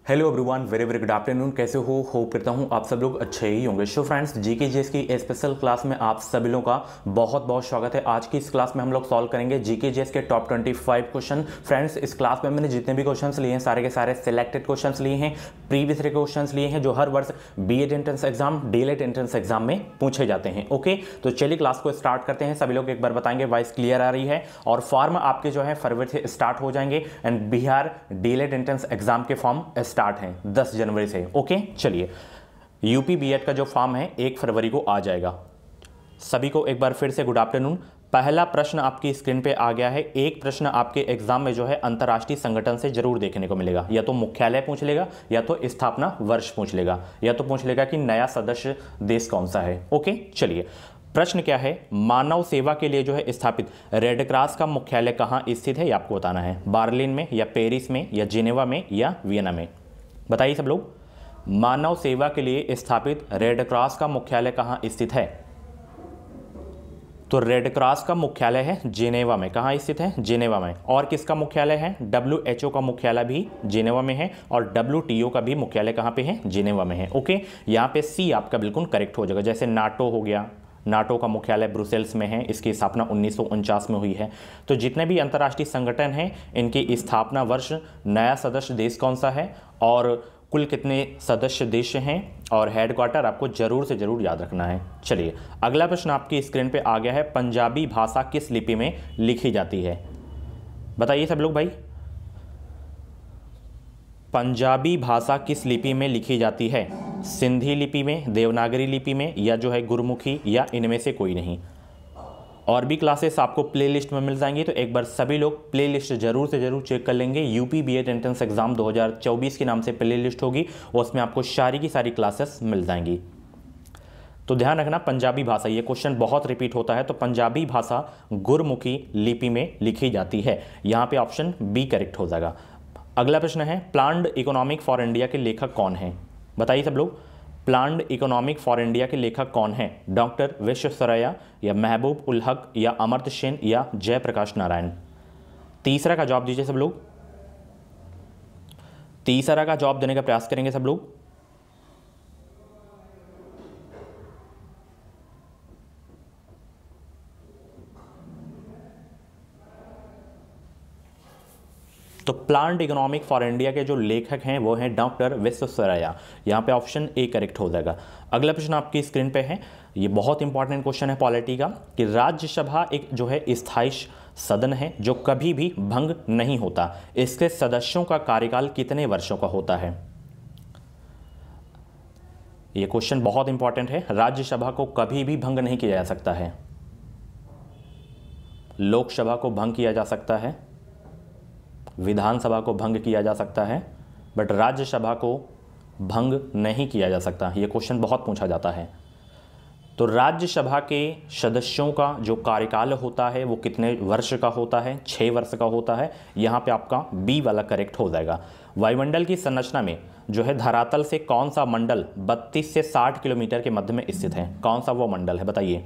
Hello everyone, very very good afternoon. कैसे हो? Hope करता हूँ आप सब लोग अच्छे ही होंगे। सो फ्रेंड्स, जीके जीएस की स्पेशल क्लास में आप सभी लोगों का बहुत बहुत स्वागत है। आज की इस क्लास में हम लोग सॉल्व करेंगे जीके जीएस के टॉप 25 क्वेश्चन। फ्रेंड्स, इस क्लास में मैंने जितने भी क्वेश्चंस लिए हैं सारे के सारे सिलेक्टेड क्वेश्चंस लिए हैं, प्रीवियस ईयर क्वेश्चंस लिए हैं जो हर वर्ष BEd entrance exam, DElEd entrance exam में पूछे जाते हैं। ओके, तो चलिए क्लास को स्टार्ट करते हैं। सभी लोग एक बार बताएंगे वॉइस क्लियर आ रही है? और फॉर्म आपके जो है फरवरी से स्टार्ट हो जाएंगे and Bihar DElEd entrance exam के फॉर्म स्टार्ट हैं 10 जनवरी से। ओके, चलिए यूपी बीएड का जो फॉर्म है 1 फरवरी को आ जाएगा। सभी को एक बार फिर से गुड आफ्टरनून। पहला प्रश्न आपकी स्क्रीन पे आ गया है। एक प्रश्न आपके एग्जाम में जो है अंतर्राष्ट्रीय संगठन से जरूर देखने को मिलेगा। या तो मुख्यालय पूछ लेगा, या तो स्थापना वर्ष पूछ लेगा, या तो पूछ लेगा कि नया सदस्य देश कौन सा है। ओके, चलिए प्रश्न क्या है? मानव सेवा के लिए जो है स्थापित रेड क्रॉस का मुख्यालय कहाँ स्थित है, ये आपको बताना है। बार्लिन में, या पेरिस में, या जिनेवा में, या वियना में? बताइए सब लोग। मानव सेवा के लिए स्थापित रेड क्रॉस का मुख्यालय कहाँ स्थित है? तो रेड क्रॉस का मुख्यालय है जिनेवा में। कहाँ स्थित है? जिनेवा में। और किसका मुख्यालय है? WHO का मुख्यालय भी जिनेवा में है, और WTO का भी मुख्यालय कहाँ पे है? जिनेवा में है। ओके, यहाँ पे सी आपका बिल्कुल करेक्ट हो जाएगा। जैसे नाटो हो गया, नाटो का मुख्यालय ब्रुसेल्स में है, इसकी स्थापना 1949 में हुई है। तो जितने भी अंतर्राष्ट्रीय संगठन हैं इनकी स्थापना वर्ष, नया सदस्य देश कौन सा है, और कुल कितने सदस्य देश हैं, और हेडक्वार्टर आपको जरूर से जरूर याद रखना है। चलिए अगला प्रश्न आपकी स्क्रीन पे आ गया है। पंजाबी भाषा किस लिपि में लिखी जाती है? बताइए सब लोग भाई, पंजाबी भाषा किस लिपि में लिखी जाती है? सिंधी लिपि में, देवनागरी लिपि में, या जो है गुरमुखी, या इनमें से कोई नहीं? और भी क्लासेस आपको प्लेलिस्ट में मिल जाएंगी, तो एक बार सभी लोग प्लेलिस्ट जरूर से जरूर चेक कर लेंगे। यूपी बीएड एंट्रेंस एग्जाम 2024 के नाम से प्लेलिस्ट होगी, उसमें आपको सारी की सारी क्लासेस मिल जाएंगी। तो ध्यान रखना, पंजाबी भाषा, ये क्वेश्चन बहुत रिपीट होता है। तो पंजाबी भाषा गुरमुखी लिपि में लिखी जाती है। यहाँ पे ऑप्शन बी करेक्ट हो जाएगा। अगला प्रश्न है, प्लान्ड इकोनॉमिक फॉर इंडिया के लेखक कौन हैं? बताइए सब लोग, प्लान्ड इकोनॉमिक फॉर इंडिया के लेखक कौन हैं? डॉक्टर विश्वेश्वरैया, या महबूब उल हक, या अमर्त्य सेन, या जयप्रकाश नारायण? तीसरा का जवाब दीजिए सब लोग। तीसरा का जवाब देने का प्रयास करेंगे सब लोग। तो प्लान्ड इकोनॉमिक फॉर इंडिया के जो लेखक हैं वो हैं डॉक्टर विश्वेश्वरैया। यहाँ पे ऑप्शन ए करेक्ट हो जाएगा। अगला प्रश्न आपकी स्क्रीन पे है, ये बहुत इंपॉर्टेंट क्वेश्चन है पॉलिटी का, कि राज्यसभा एक जो है स्थायी सदन है जो कभी भी भंग नहीं होता। इसके सदस्यों का कार्यकाल कितने वर्षों का होता है? ये क्वेश्चन बहुत इंपॉर्टेंट है। राज्यसभा को कभी भी भंग नहीं किया जा सकता है। लोकसभा को भंग किया जा सकता है, विधानसभा को भंग किया जा सकता है, बट राज्यसभा को भंग नहीं किया जा सकता। ये क्वेश्चन बहुत पूछा जाता है। तो राज्यसभा के सदस्यों का जो कार्यकाल होता है वो कितने वर्ष का होता है? 6 वर्ष का होता है। यहाँ पे आपका बी वाला करेक्ट हो जाएगा। वायुमंडल की संरचना में जो है धरातल से कौन सा मंडल 32 से 60 किलोमीटर के मध्य में स्थित है? कौन सा वो मंडल है? बताइए।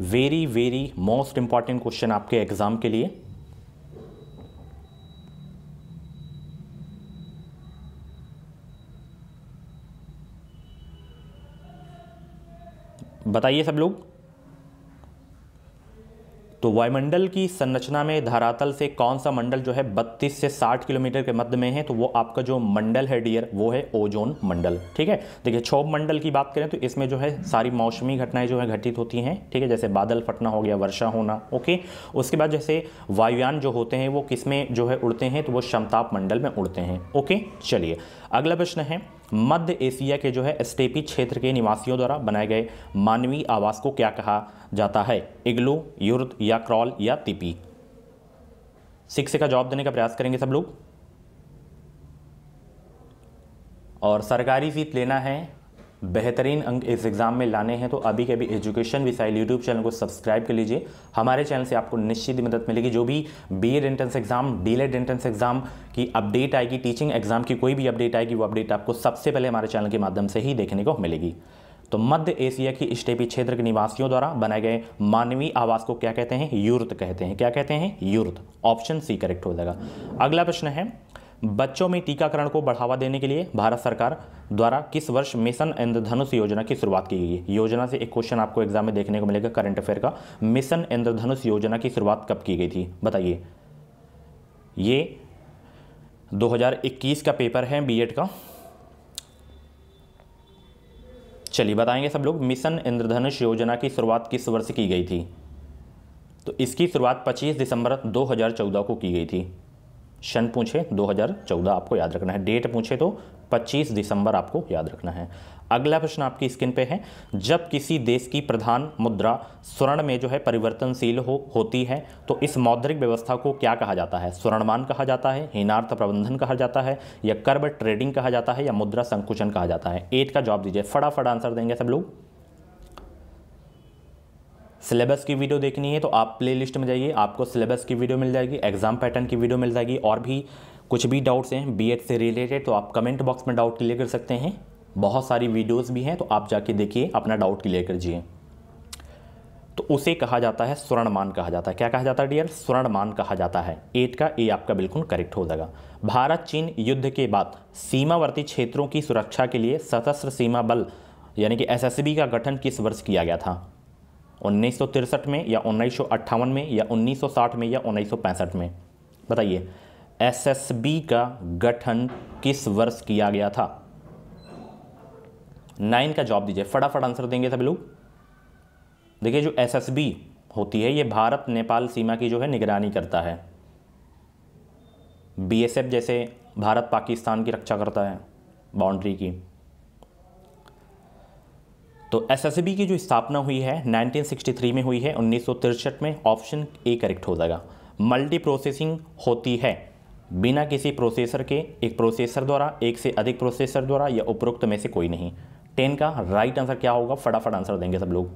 Very very most important question आपके एग्जाम के लिए। बताइए सब लोग। तो वायुमंडल की संरचना में धरातल से कौन सा मंडल जो है 32 से 60 किलोमीटर के मध्य में है? तो वो आपका जो मंडल है डियर, वो है ओजोन मंडल। ठीक है, देखिए क्षोभ मंडल की बात करें तो इसमें जो है सारी मौसमी घटनाएं जो है घटित होती हैं। ठीक है, जैसे बादल फटना हो गया, वर्षा होना। ओके, उसके बाद जैसे वायुयान जो होते हैं वो किस में जो है उड़ते हैं? तो वो समताप मंडल में उड़ते हैं। ओके, चलिए अगला प्रश्न है, मध्य एशिया के जो है स्टेपी क्षेत्र के निवासियों द्वारा बनाए गए मानवीय आवास को क्या कहा जाता है? इग्लू, युर्त, या क्रॉल, या तिपी? 6 का जवाब देने का प्रयास करेंगे सब लोग। और सरकारी फीस लेना है, बेहतरीन अंक इस एग्ज़ाम में लाने हैं, तो अभी के अभी एजुकेशन विसाइल यूट्यूब चैनल को सब्सक्राइब कर लीजिए। हमारे चैनल से आपको निश्चित मदद मिलेगी। जो भी BEd entrance exam, DElEd entrance exam की अपडेट आएगी, टीचिंग एग्जाम की कोई भी अपडेट आएगी, वो अपडेट आपको सबसे पहले हमारे चैनल के माध्यम से ही देखने को मिलेगी। तो मध्य एशिया की स्टेपी क्षेत्र के निवासियों द्वारा बनाए गए मानवीय आवास को क्या कहते हैं? युर्त कहते हैं। क्या कहते हैं? युर्त। ऑप्शन सी करेक्ट हो जाएगा। अगला प्रश्न है, बच्चों में टीकाकरण को बढ़ावा देने के लिए भारत सरकार द्वारा किस वर्ष मिशन इंद्रधनुष योजना की शुरुआत की गई है? योजना से एक क्वेश्चन आपको एग्जाम में देखने को मिलेगा करंट अफेयर का। मिशन इंद्रधनुष योजना की शुरुआत कब की गई थी बताइए। ये 2021 का पेपर है बीएड का। चलिए बताएंगे सब लोग, मिशन इंद्रधनुष योजना की शुरुआत किस वर्ष की गई थी? तो इसकी शुरुआत 25 दिसंबर 2014 को की गई थी। सन पूछे 2014 आपको याद रखना है, डेट पूछे तो 25 दिसंबर आपको याद रखना है। अगला प्रश्न आपकी स्क्रीन पे है, जब किसी देश की प्रधान मुद्रा स्वर्ण में जो है परिवर्तनशील होती है तो इस मौद्रिक व्यवस्था को क्या कहा जाता है? स्वर्णमान कहा जाता है, हीनार्थ प्रबंधन कहा जाता है, या कर्व ट्रेडिंग कहा जाता है, या मुद्रा संकुचन कहा जाता है? 8 का जवाब दीजिए, फटाफट आंसर देंगे सब लोग। सिलेबस की वीडियो देखनी है तो आप प्लेलिस्ट में जाइए, आपको सिलेबस की वीडियो मिल जाएगी, एग्जाम पैटर्न की वीडियो मिल जाएगी। और भी कुछ भी डाउट्स हैं बीएड से रिलेटेड तो आप कमेंट बॉक्स में डाउट क्लियर कर सकते हैं। बहुत सारी वीडियोस भी हैं तो आप जाके देखिए, अपना डाउट क्लियर कीजिए। तो उसे कहा जाता है स्वर्णमान कहा जाता है। क्या कहा जाता है डियर? स्वर्णमान कहा जाता है। 8 का ए आपका बिल्कुल करेक्ट हो जाएगा। भारत चीन युद्ध के बाद सीमावर्ती क्षेत्रों की सुरक्षा के लिए सशस्त्र सीमा बल यानी कि एसएसबी का गठन किस वर्ष किया गया था? 1963 में, या 1958 में, या 1960 में, या 1965 में? बताइए, एसएसबी का गठन किस वर्ष किया गया था? 9 का जवाब दीजिए, फटाफट आंसर देंगे सभी लोग। देखिए, जो एसएसबी होती है ये भारत नेपाल सीमा की जो है निगरानी करता है। बीएसएफ जैसे भारत पाकिस्तान की रक्षा करता है बाउंड्री की। तो एसएसबी की जो स्थापना हुई है 1963 में हुई है, 1963 में। ऑप्शन ए करेक्ट हो जाएगा। मल्टी प्रोसेसिंग होती है बिना किसी प्रोसेसर के, एक प्रोसेसर द्वारा, एक से अधिक प्रोसेसर द्वारा, या उपरोक्त में से कोई नहीं। 10 का राइट आंसर क्या होगा? फटाफट आंसर देंगे सब लोग।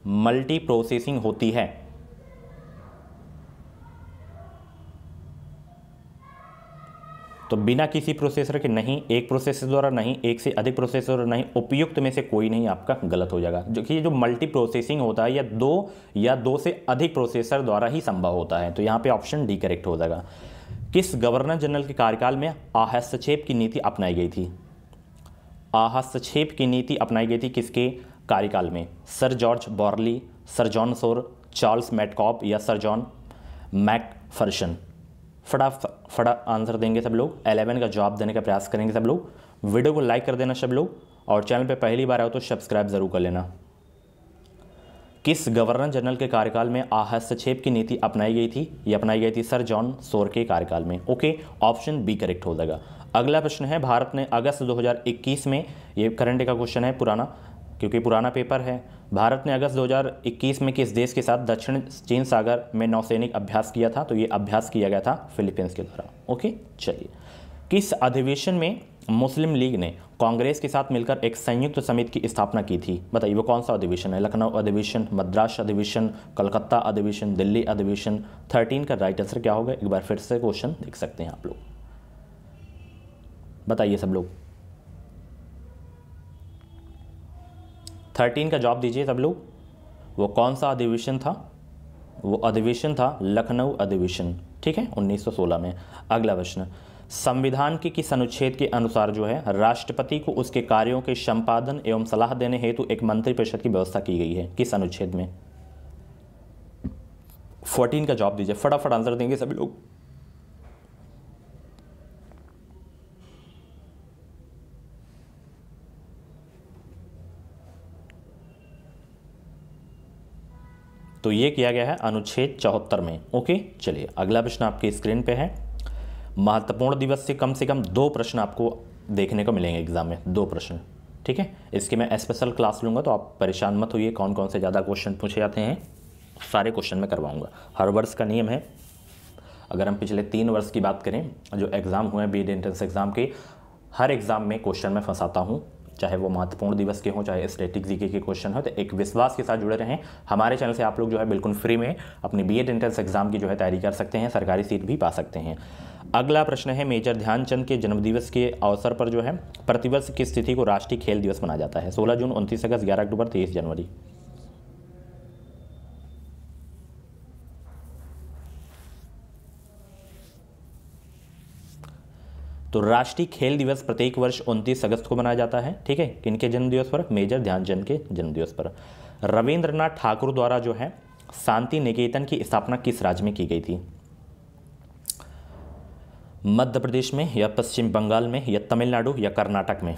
मल्टी प्रोसेसिंग होती है तो बिना किसी प्रोसेसर के नहीं, एक प्रोसेसर द्वारा नहीं, एक से अधिक प्रोसेसर द्वारा नहीं, उपयुक्त में से कोई नहीं आपका गलत हो जाएगा। जो कि ये जो मल्टी प्रोसेसिंग होता है या दो से अधिक प्रोसेसर द्वारा ही संभव होता है। तो यहाँ पे ऑप्शन डी करेक्ट हो जाएगा। किस गवर्नर जनरल के कार्यकाल में हस्तक्षेप की नीति अपनाई गई थी? हस्तक्षेप की नीति अपनाई गई थी किसके कार्यकाल में? सर जॉर्ज बॉर्ली, सर जॉन सोर, चार्ल्स मैटकॉप, या सर जॉन मैकफर्शन? फटा आंसर देंगे सब लोग। 11 का जवाब देने का प्रयास करेंगे सब लोग। वीडियो को लाइक कर देना सब लोग, और चैनल पे पहली बार आओ तो सब्सक्राइब जरूर कर लेना। किस गवर्नर जनरल के कार्यकाल में हस्तक्षेप की नीति अपनाई गई थी? ये अपनाई गई थी सर जॉन सोर के कार्यकाल में। ओके, ऑप्शन बी करेक्ट हो जाएगा। अगला प्रश्न है, भारत ने अगस्त 2021 में, ये करंट का क्वेश्चन है पुराना, क्योंकि पुराना पेपर है। भारत ने अगस्त 2021 में किस देश के साथ दक्षिण चीन सागर में नौसैनिक अभ्यास किया था? तो ये अभ्यास किया गया था फिलीपींस के द्वारा। ओके, चलिए। किस अधिवेशन में मुस्लिम लीग ने कांग्रेस के साथ मिलकर एक संयुक्त समिति की स्थापना की थी? बताइए वो कौन सा अधिवेशन है? लखनऊ अधिवेशन, मद्रास अधिवेशन, कलकत्ता अधिवेशन, दिल्ली अधिवेशन? 13 का राइट आंसर क्या होगा? एक बार फिर से क्वेश्चन देख सकते हैं आप लोग, बताइए सब लोग। 13 का जवाब दीजिए सब लोग। वो कौन सा अधिवेशन था? वो अधिवेशन था लखनऊ अधिवेशन, ठीक है, 1916 में। अगला प्रश्न, संविधान के किस अनुच्छेद के अनुसार जो है राष्ट्रपति को उसके कार्यों के संपादन एवं सलाह देने हेतु एक मंत्रिपरिषद की व्यवस्था की गई है? किस अनुच्छेद में? 14 का जवाब दीजिए, फटाफट आंसर देंगे सभी लोग। तो ये किया गया है अनुच्छेद 74 में। ओके, चलिए अगला प्रश्न आपकी स्क्रीन पे है। महत्वपूर्ण दिवस से कम 2 प्रश्न आपको देखने को मिलेंगे एग्जाम में, 2 प्रश्न, ठीक है। इसकी मैं स्पेशल क्लास लूँगा तो आप परेशान मत होइए। कौन कौन से ज़्यादा क्वेश्चन पूछे जाते हैं सारे क्वेश्चन में करवाऊँगा। हर वर्ष का नियम है। अगर हम पिछले 3 वर्ष की बात करें, जो एग्ज़ाम हुए हैं बीएड एंट्रेंस एग्ज़ाम के, हर एग्ज़ाम में क्वेश्चन में फंसाता हूँ, चाहे वो महत्वपूर्ण दिवस के हों, चाहे स्टैटिक जीके के क्वेश्चन हो। तो एक विश्वास के साथ जुड़े रहें हमारे चैनल से। आप लोग जो है बिल्कुल फ्री में अपनी बीएड एंट्रेंस एग्जाम की जो है तैयारी कर सकते हैं, सरकारी सीट भी पा सकते हैं। अगला प्रश्न है, मेजर ध्यानचंद के जन्मदिवस के अवसर पर जो है प्रतिवर्ष किस तिथि को राष्ट्रीय खेल दिवस मनाया जाता है? 16 जून, 29 अगस्त, 11 अक्टूबर, 23 जनवरी? तो राष्ट्रीय खेल दिवस प्रत्येक वर्ष 29 अगस्त को मनाया जाता है, ठीक है। किनके जन्म दिवस पर? मेजर ध्यानचंद के जन्म दिवस पर। रविंद्रनाथ ठाकुर द्वारा जो है शांति निकेतन की स्थापना किस राज्य में की गई थी? मध्य प्रदेश में या पश्चिम बंगाल में या तमिलनाडु या कर्नाटक में?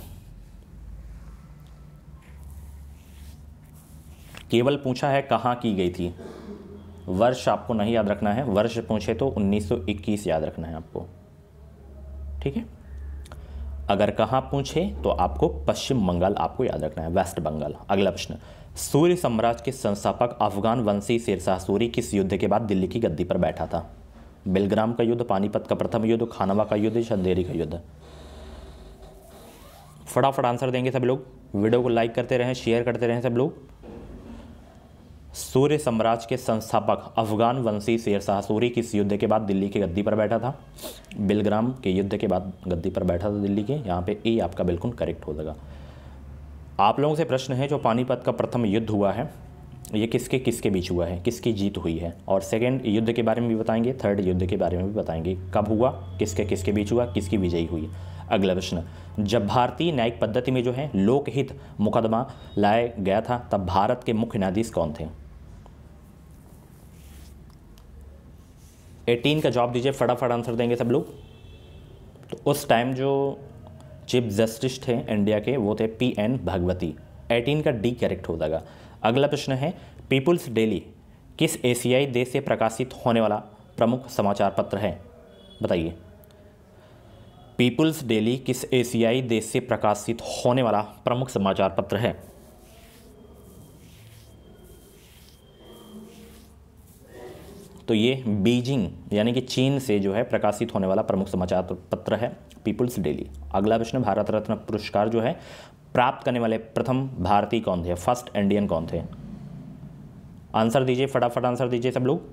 केवल पूछा है कहाँ की गई थी, वर्ष आपको नहीं याद रखना है। वर्ष पूछे तो 1921 याद रखना है आपको, ठीक है। अगर कहाँ पूछे तो आपको पश्चिम बंगाल आपको याद रखना है, वेस्ट बंगाल। अगला प्रश्न, सूर्य साम्राज्य के संस्थापक अफगान वंशी शेरशाह सूरी किस युद्ध के बाद दिल्ली की गद्दी पर बैठा था? बेलग्राम का युद्ध, पानीपत का प्रथम युद्ध, खानवा का युद्ध, चंदेरी का युद्ध? फटाफट आंसर देंगे सब लोग। वीडियो को लाइक करते रहें, शेयर करते रहें सब लोग। सूर्य साम्राज्य के संस्थापक अफगान वंशी शेरशाह सूरी किस युद्ध के बाद दिल्ली की गद्दी पर बैठा था? बेलग्राम के युद्ध के बाद गद्दी पर बैठा था दिल्ली के। यहाँ पे ए आपका बिल्कुल करेक्ट हो जाएगा। आप लोगों से प्रश्न है, जो पानीपत का प्रथम युद्ध हुआ है ये किसके किसके बीच हुआ है, किसकी जीत हुई है? और सेकेंड युद्ध के बारे में भी बताएंगे, थर्ड युद्ध के बारे में भी बताएंगे, कब हुआ, किसके किसके बीच हुआ, किसकी विजयी हुई। अगला प्रश्न, जब भारतीय न्यायिक पद्धति में जो है लोकहित मुकदमा लाया गया था तब भारत के मुख्य न्यायाधीश कौन थे? 18 का जवाब दीजिए, फटाफट आंसर देंगे सब लोग। तो उस टाइम जो चीफ जस्टिस थे इंडिया के वो थे PN भगवती। 18 का डी करेक्ट हो जाएगा। अगला प्रश्न है, पीपुल्स डेली किस एशियाई देश से प्रकाशित होने वाला प्रमुख समाचार पत्र है? बताइए। पीपुल्स डेली किस एशियाई देश से प्रकाशित होने वाला प्रमुख समाचार पत्र है? तो ये बीजिंग यानी कि चीन से जो है प्रकाशित होने वाला प्रमुख समाचार पत्र है पीपुल्स डेली। अगला प्रश्न, भारत रत्न पुरस्कार जो है प्राप्त करने वाले प्रथम भारतीय कौन थे? फर्स्ट इंडियन कौन थे? आंसर दीजिए, फटाफट आंसर दीजिए सब लोग।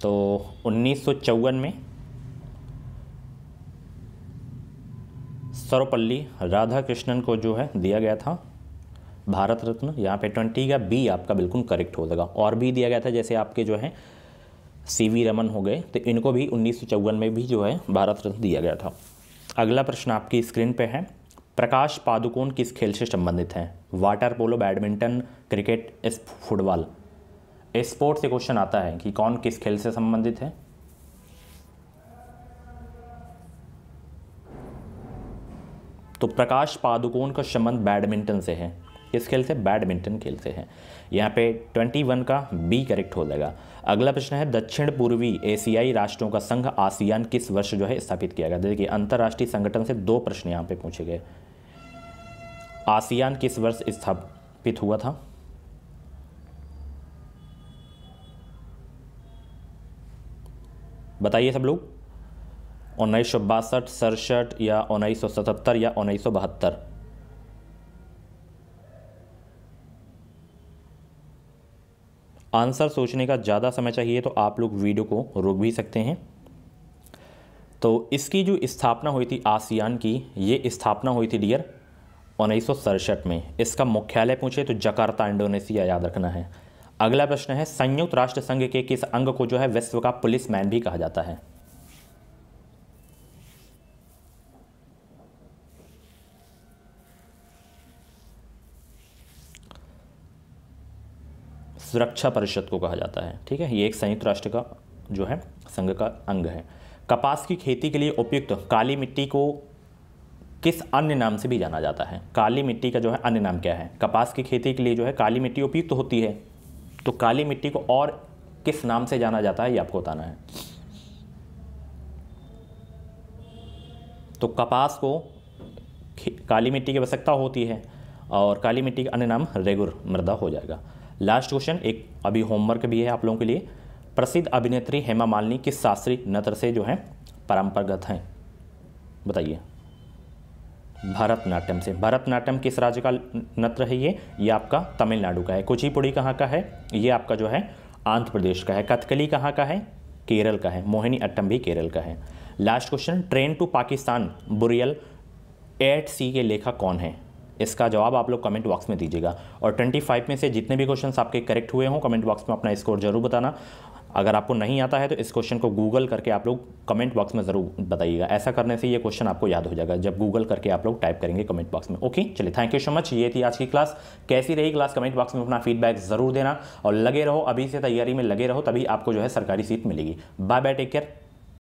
तो 1954 में सर्वपल्ली राधाकृष्णन को जो है दिया गया था भारत रत्न। यहाँ पे 20 का बी आपका बिल्कुल करेक्ट हो जाएगा। और भी दिया गया था, जैसे आपके जो है CV रमन हो गए, तो इनको भी 1954 में भी जो है भारत रत्न दिया गया था। अगला प्रश्न आपकी स्क्रीन पे है, प्रकाश पादुकोण किस खेल से संबंधित हैं? Water polo, badminton, cricket, football? Sport से क्वेश्चन आता है कि कौन किस खेल से संबंधित है। तो प्रकाश पादुकोण का संबंध बैडमिंटन से है। किस खेल से? बैडमिंटन खेल से है। यहाँ पे 21 का बी करेक्ट हो जाएगा। अगला प्रश्न है, दक्षिण पूर्वी एशियाई राष्ट्रों का संघ आसियान किस वर्ष जो है स्थापित किया गया? देखिए अंतर्राष्ट्रीय संगठन से 2 प्रश्न यहाँ पे पूछे गए। आसियान किस वर्ष स्थापित हुआ था? बताइए सब लोग। 1962, 67 या 1977 या 1972? आंसर सोचने का ज़्यादा समय चाहिए तो आप लोग वीडियो को रोक भी सकते हैं। तो इसकी जो स्थापना हुई थी आसियान की, ये स्थापना हुई थी डियर 1967 में। इसका मुख्यालय पूछे तो जकार्ता इंडोनेशिया याद रखना है। अगला प्रश्न है, संयुक्त राष्ट्र संघ के किस अंग को जो है विश्व का पुलिसमैन भी कहा जाता है? सुरक्षा परिषद को कहा जाता है, ठीक है। ये एक संयुक्त राष्ट्र का जो है संघ का अंग है। कपास की खेती के लिए उपयुक्त काली मिट्टी को किस अन्य नाम से भी जाना जाता है? काली मिट्टी का जो है अन्य नाम क्या है? कपास की खेती के लिए जो है काली मिट्टी उपयुक्त होती है, तो काली मिट्टी को और किस नाम से जाना जाता है ये आपको बताना है। तो कपास को काली मिट्टी की आवश्यकता होती है और काली मिट्टी का अन्य नाम रेगुर मृदा हो जाएगा। लास्ट क्वेश्चन, एक अभी होमवर्क भी है आप लोगों के लिए। प्रसिद्ध अभिनेत्री हेमा मालिनी किस शास्त्रीय नृत्य से जो है परंपरागत हैं? बताइए। भरतनाट्यम से। भरतनाट्यम किस राज्य का नृत्य है? ये आपका तमिलनाडु का है। कुचिपुड़ी कहाँ का है? ये आपका जो है आंध्र प्रदेश का है। कथकली कहाँ का है? केरल का है। मोहिनी अट्टम भी केरल का है। Last question, train to Pakistan burial 8C के लेखक कौन है? इसका जवाब आप लोग कमेंट बॉक्स में दीजिएगा। और 25 में से जितने भी क्वेश्चंस आपके करेक्ट हुए हों कमेंट बॉक्स में अपना स्कोर जरूर बताना। अगर आपको नहीं आता है तो इस क्वेश्चन को गूगल करके आप लोग कमेंट बॉक्स में ज़रूर बताइएगा। ऐसा करने से ये क्वेश्चन आपको याद हो जाएगा जब गूगल करके आप लोग टाइप करेंगे कमेंट बॉक्स में। ओके, चलिए, थैंक यू सो मच। ये थी आज की क्लास। कैसी रही क्लास कमेंट बॉक्स में अपना फीडबैक ज़रूर देना और लगे रहो, अभी से तैयारी में लगे रहो, तभी आपको जो है सरकारी सीट मिलेगी। Bye bye, take care.